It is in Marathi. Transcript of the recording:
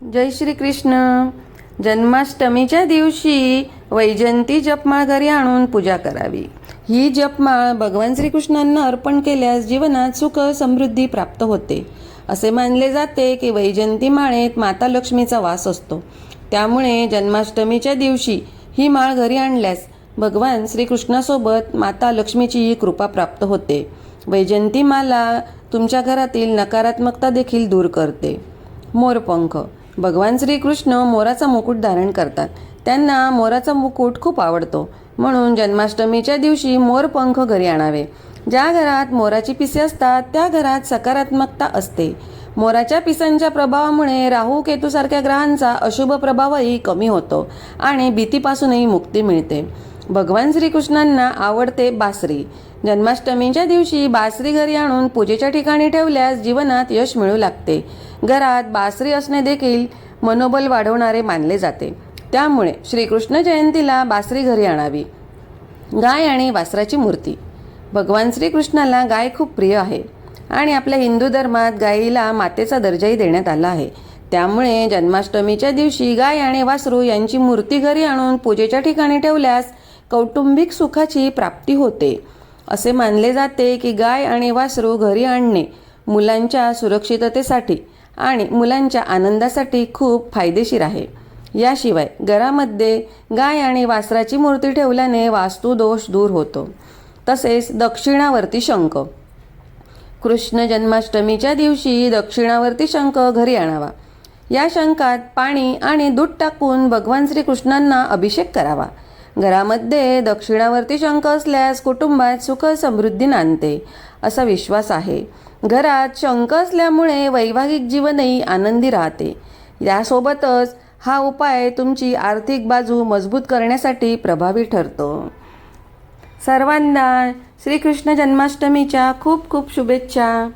जय श्री कृष्ण. जन्माष्टमीच्या दिवशी वैजयंती जपमाळ घरी आणून पूजा करावी. ही जपमाळ भगवान श्रीकृष्णांना अर्पण केल्यास जीवनात सुख समृद्धी प्राप्त होते. असे मानले जाते की वैजयंती माळेत माता लक्ष्मीचा वास असतो. त्यामुळे जन्माष्टमीच्या दिवशी ही माळ घरी आणल्यास भगवान श्रीकृष्णासोबत माता लक्ष्मीचीही कृपा प्राप्त होते. वैजयंती माला तुमच्या घरातील नकारात्मकता देखील दूर करते. मोरपंख. भगवान श्रीकृष्ण मोराचा मुकुट धारण करतात. त्यांना मोराचा मुकुट खूप आवडतो, म्हणून जन्माष्टमीच्या दिवशी मोरपंख घरी आणावे. ज्या घरात मोराची पिसे असतात त्या घरात सकारात्मकता असते. मोराच्या पिसांच्या प्रभावामुळे राहू केतूसारख्या ग्रहांचा अशुभ प्रभावही कमी होतो आणि भीतीपासूनही मुक्ती मिळते. भगवान श्रीकृष्णांना आवडते बासरी. जन्माष्टमीच्या दिवशी बासरी घरी आणून पूजेच्या ठिकाणी ठेवल्यास जीवनात यश मिळू लागते. घरात बासरी असणे देखील मनोबल वाढवणारे मानले जाते. त्यामुळे श्रीकृष्ण जयंतीला बासरी घरी आणावी. गाय आणि वासराची मूर्ती. भगवान श्रीकृष्णाला गाय खूप प्रिय आहे आणि आपल्या हिंदू धर्मात गायीला मातेचा दर्जाही देण्यात आला आहे. त्यामुळे जन्माष्टमीच्या दिवशी गाय आणि वासरू यांची मूर्ती घरी आणून पूजेच्या ठिकाणी ठेवल्यास कौटुंबिक सुखाची प्राप्ती होते. असे मानले जाते की गाय आणि वासरू घरी आणणे मुलांच्या सुरक्षिततेसाठी आणि मुलांच्या आनंदासाठी खूप फायदेशीर आहे. याशिवाय घरामध्ये गाय आणि वासराची मूर्ती ठेवल्याने वास्तुदोष दूर होतो. तसेच दक्षिणावर्ती शंख. कृष्ण जन्माष्टमीच्या दिवशी दक्षिणावर्ती शंख घरी आणावा. या शंखात पाणी आणि दूध टाकून भगवान श्रीकृष्णांना अभिषेक करावा. घरामध्ये दक्षिणावर्ती शंख असल्यास कुटुंबात सुख समृद्धी नांदते असा विश्वास आहे. घरात शंख असल्यामुळे वैवाहिक जीवनही आनंदी राहते. यासोबतच हा उपाय तुमची आर्थिक बाजू मजबूत करण्यासाठी प्रभावी ठरतो. सर्वांना श्रीकृष्ण जन्माष्टमीच्या खूप खूप शुभेच्छा.